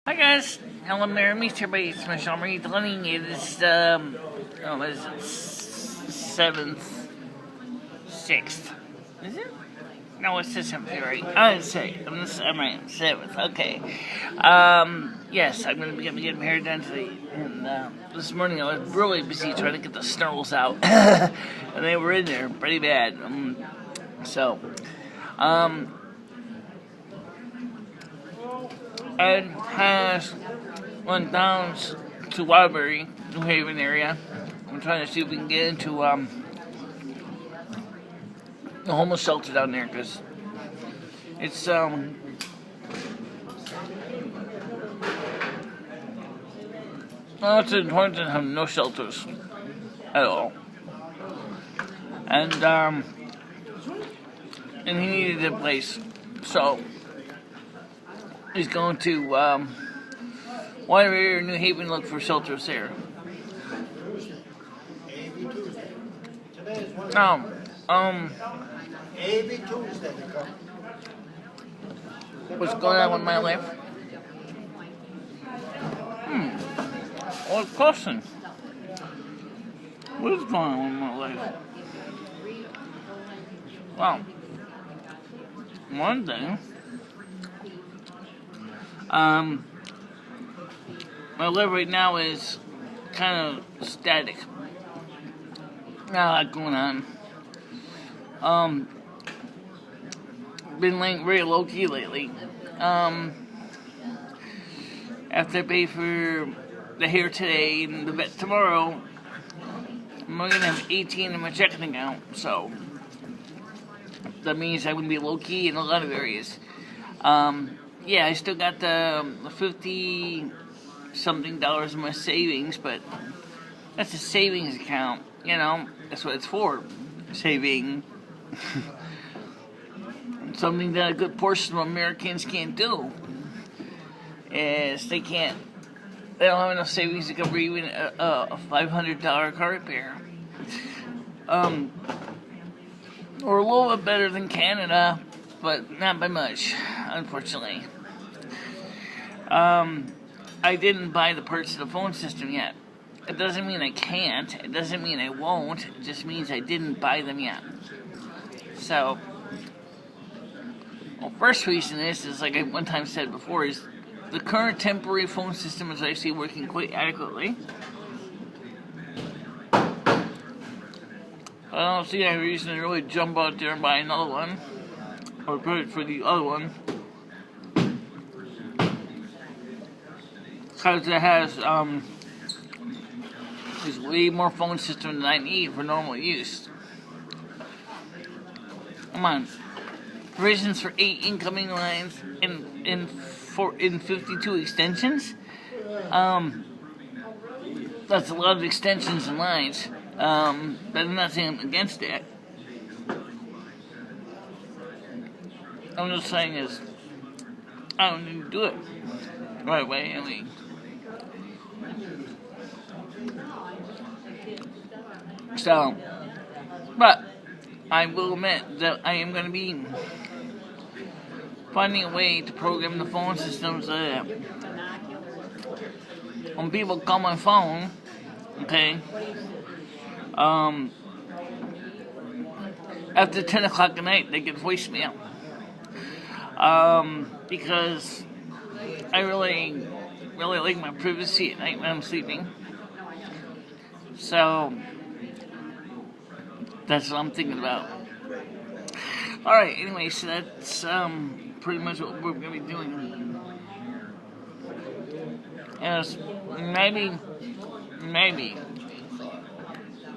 Hi guys, hello, Mr. Bates, MicheleMarieDalene. It is what is it? 6th. Is it? No, it's the 7th, right? I didn't say. I'm right, 7th. Okay. Yes, I'm gonna be getting my hair done today. And this morning I was really busy trying to get the snarls out, and they were in there pretty bad. Ed has went down to Waterbury, New Haven area. I'm trying to see if we can get into the homeless shelter down there, because it's well, it's important to have no shelters at all, and he needed a place, so he's going to Waterbury or New Haven, look for shelters there. What's going on with my life? What's question? What is going on with my life? Well, one thing, my life right now is kind of static. Not a lot going on. Been very low key lately. After I pay for the hair today and the vet tomorrow, I'm gonna have 18 in my checking account. So that means I'm gonna be low key in a lot of areas. Yeah, I still got the $50-something in my savings, but that's a savings account. You know, that's what it's for. Saving. Something that a good portion of Americans can't do is they don't have enough savings to cover even a $500 car repair. We're a little bit better than Canada, but not by much, unfortunately. I didn't buy the parts of the phone system yet. It doesn't mean I can't. It doesn't mean I won't. It just means I didn't buy them yet. So, well, first reason is like I one time said before, is the current temporary phone system is actually working quite adequately. I don't see any reason to really jump out there and buy another one, or put it for the other one, because it has there's way more phone system than I need for normal use. Come on, provisions for 8 incoming lines in 52 extensions. That's a lot of extensions and lines. But I'm not saying I'm against that. I'm just saying is I don't need to do it right away. I mean, so, but I will admit that I am going to be finding a way to program the phone system so that when people call my phone, okay, after 10 o'clock at night, they get voicemail. Because I really like my privacy at night when I'm sleeping. So that's what I'm thinking about. Alright, anyway, so that's pretty much what we're going to be doing. Yes, maybe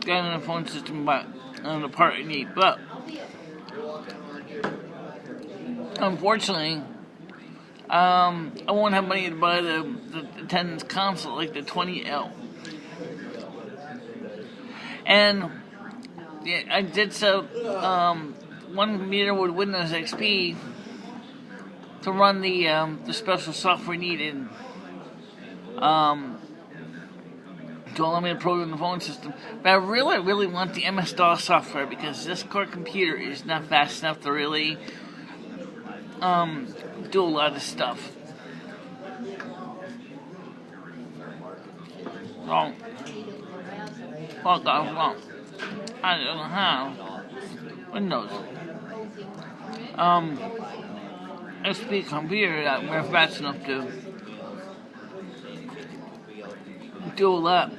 getting a phone system but on the part I need, but unfortunately I won't have money to buy the attendance console, like the 20L. And yeah, I did so one computer with Windows XP to run the special software needed to allow me to program the phone system. But I really want the MS-DOS software, because this core computer is not fast enough to really do a lot of stuff. Well, fuck off, well, I don't have Windows. SP computer that we're fast enough to do a lot.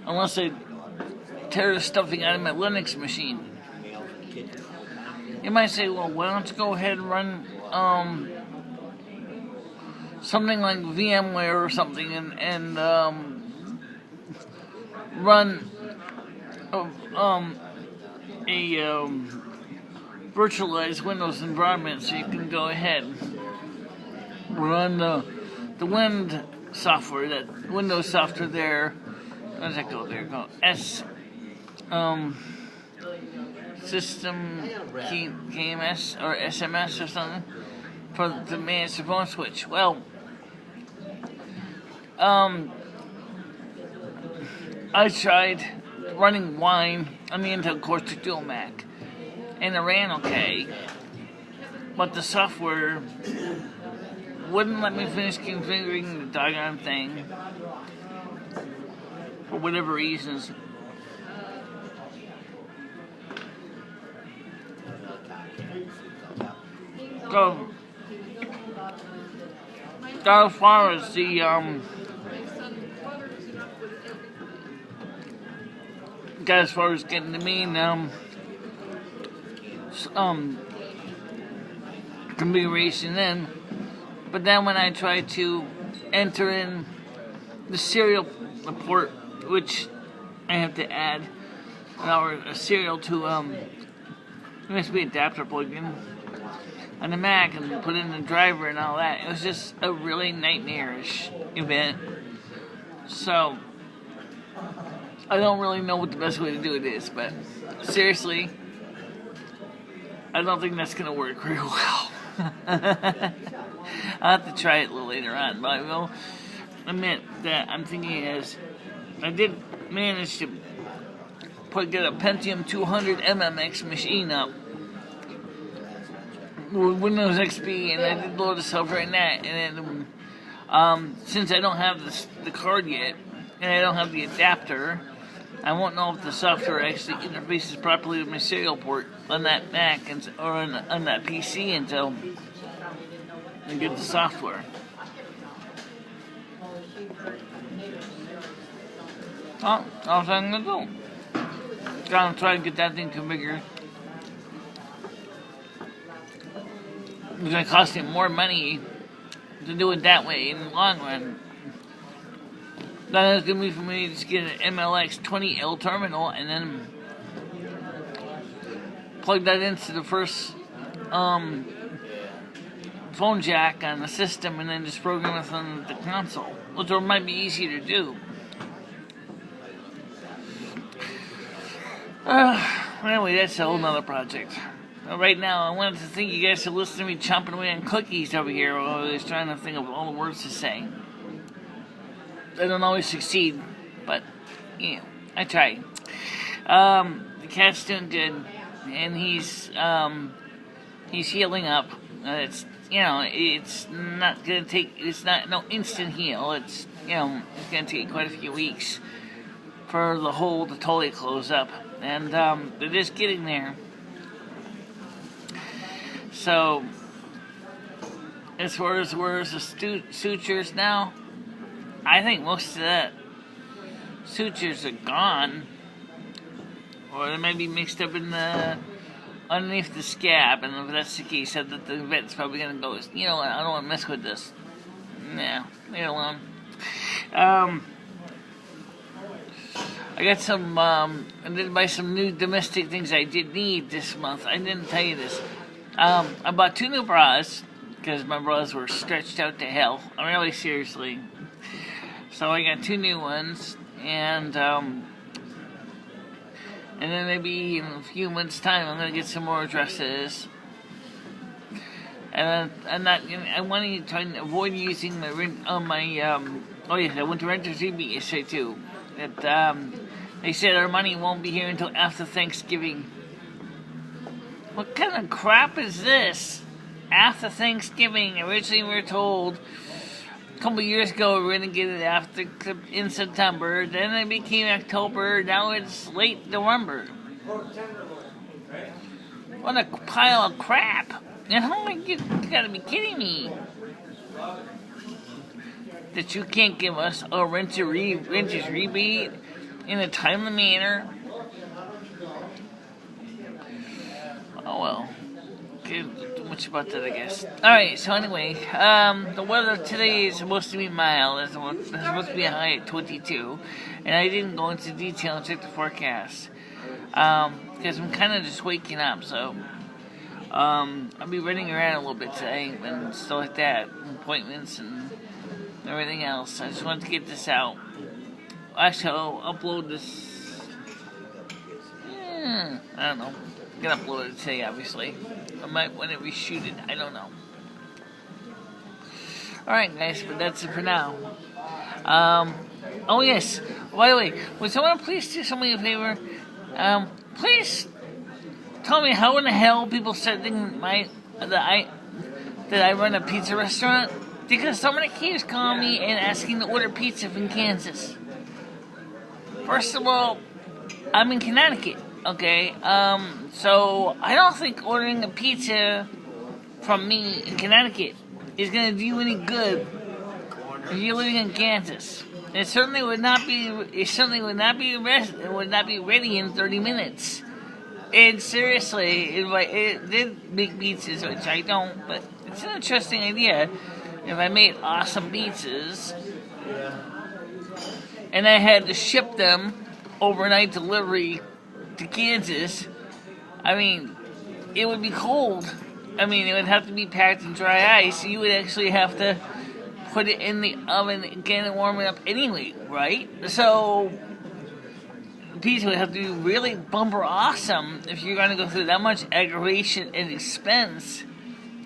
Unless I tear the stuffing out of my Linux machine. You might say, well, why don't you go ahead and run something like VMware or something and run a virtualized Windows environment, so you can go ahead and run the Wind software, that Windows software there. How does that go there? Go System KMS or SMS or something to manage the phone switch. Well, I tried running Wine on the Intel Core 2 Dual Mac, and it ran okay, but the software wouldn't let me finish configuring the doggone thing for whatever reasons. So, as far as the as far as getting the main configuration in, but then when I try to enter in the serial port, which I have to add a serial to USB adapter plug-in on the Mac and put in the driver and all that, it was just a really nightmarish event. So I don't really know what the best way to do it is, but seriously, I don't think that's going to work very well. I'll have to try it a little later on, but I will admit that I'm thinking as I did manage to get a Pentium 200 MMX machine up with Windows XP, and I did load the software in that, and then since I don't have the card yet, and I don't have the adapter, I won't know if the software actually interfaces properly with my serial port on that Mac or on that PC until I get the software. Well, all I'm going to do. Gotta try to get that thing configured. It's going to cost me more money to do it that way in the long run. Then it's going to be for me to just get an MLX 20L terminal and then plug that into the first phone jack on the system and then just program it on the console, which might be easier to do. Anyway, that's a whole nother project. Right now, I wanted to thank you guys for listening to me chomping away on cookies over here while I was trying to think of all the words to say. I don't always succeed, but, you know, I try. The cat's doing good, and he's healing up. It's not gonna take, it's not no instant heal. It's gonna take quite a few weeks for the hole to totally close up, and they're just getting there. So, as far as where's the sutures now, I think most of the sutures are gone, or they might be mixed up in underneath the scab, and if that's the case, said that the vet's probably going to go, you know what, I don't want to mess with this. Nah, leave it alone. I got some, I did buy some new domestic things I did need this month. I didn't tell you this. I bought 2 new bras, because my bras were stretched out to hell. Really, seriously. So I got 2 new ones, and then maybe in a few months' time, I'm gonna get some more dresses. And I want to try and avoid using my oh yes, I went to Rent a Recieve yesterday too. That they said our money won't be here until after Thanksgiving. What kind of crap is this? after Thanksgiving. Originally, we were told a couple years ago we were going to get it in September. Then it became October. Now it's late November. What a pile of crap! You gotta be kidding me. That you can't give us a renter's rebate in a timely manner. Oh well. Okay, too much about that, I guess. Alright, so anyway, the weather today is supposed to be mild. It's supposed to be a high at 22. And I didn't go into detail and check the forecast. Because I'm kind of just waking up, so I'll be running around a little bit today and stuff like that, appointments and everything else. I just wanted to get this out. Actually, I'll upload this. I don't know. I'm gonna upload it today, obviously. I might want to reshoot it. I don't know. Alright, guys, but that's it for now. Oh yes. By the way, would someone please do somebody a favor? Please tell me how in the hell people start thinking that I run a pizza restaurant, because somebody keeps calling me and asking to order pizza from Kansas. First of all, I'm in Connecticut, okay? So I don't think ordering a pizza from me in Connecticut is gonna do you any good if you're living in Kansas. It certainly would not be. It would not be ready in 30 minutes. And seriously, it did make pizzas, which I don't. But it's an interesting idea. If I made awesome pizzas, and I had to ship them overnight delivery to Kansas, I mean, it would be cold. I mean, it would have to be packed in dry ice. You would actually have to put it in the oven again and warm it up anyway, right? So, pizza would have to be really bumper awesome if you're going to go through that much aggravation and expense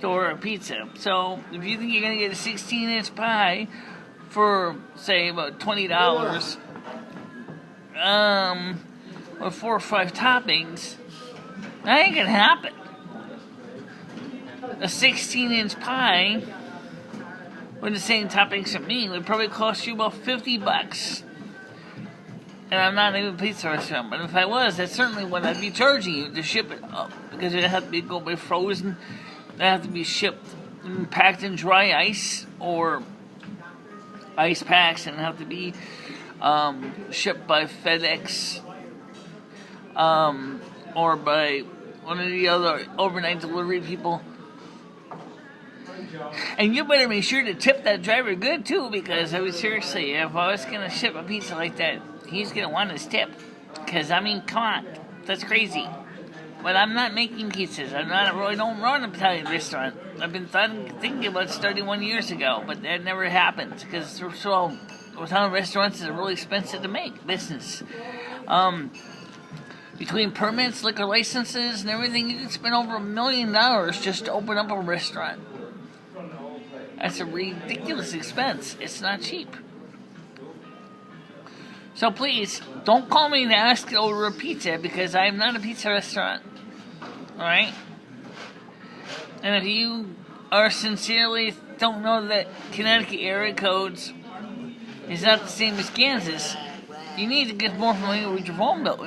to order a pizza. So, if you think you're going to get a 16-inch pie for, say, about $20, with 4 or 5 toppings, that ain't going to happen. A 16-inch pie with the same toppings from me would probably cost you about $50. And I'm not even a pizza restaurant, but if I was, that's certainly what I'd be charging you to ship it up, because it'd have to be go by frozen, it'd have to be shipped and packed in dry ice or ice packs, and it'd have to be shipped by FedEx or by one of the other overnight delivery people. And you better make sure to tip that driver good too, because I mean, seriously, if I was gonna ship a pizza like that, he's gonna want his tip. Because I mean, come on, that's crazy. But I'm not making pizzas. I don't run an Italian restaurant. I've been thinking about starting 1 year ago, but that never happened because Italian restaurants are really expensive to make business. Between permits, liquor licenses, and everything, you can spend over $1 million just to open up a restaurant. That's a ridiculous expense. It's not cheap. So please, don't call me and ask to order a pizza, because I'm not a pizza restaurant. Alright? And if you are sincerely don't know that Connecticut area codes is not the same as Kansas, you need to get more familiar with your phone book, or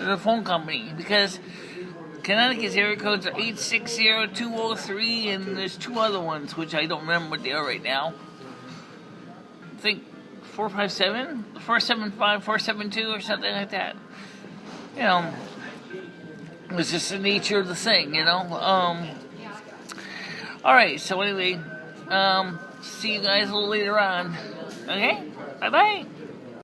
the phone company, because Connecticut's area codes are 860-203, and there's 2 other ones, which I don't remember what they are right now. I think 457, 475, 472, or something like that. You know, it's just the nature of the thing, you know. Alright, so anyway, see you guys a little later on. Okay? Bye-bye.